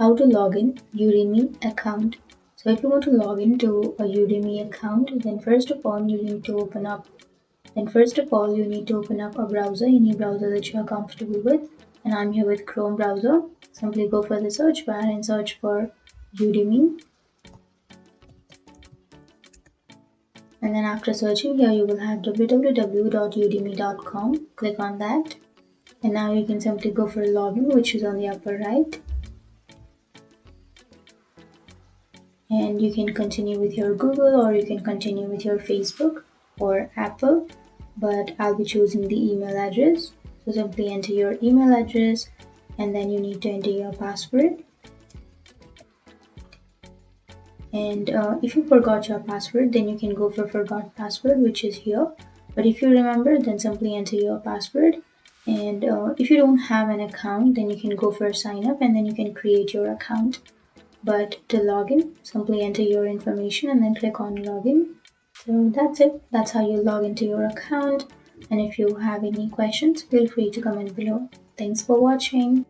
how to log in Udemy account. So if you want to log into a Udemy account, then first of all you need to open up a browser, any browser that you are comfortable with. And I'm here with Chrome browser. Simply go for the search bar and search for Udemy. And then after searching here, you will have www.udemy.com. Click on that. And now you can simply go for login, which is on the upper right. And you can continue with your Google, or you can continue with your Facebook or Apple, but I'll be choosing the email address. So simply enter your email address, and then you need to enter your password. And if you forgot your password, then you can go for forgot password, which is here. But if you remember, then simply enter your password. And if you don't have an account, then you can go for sign up, and then you can create your account. But to log in, simply enter your information and then click on login. So that's it. That's how you log into your account. And if you have any questions, feel free to comment below. Thanks for watching.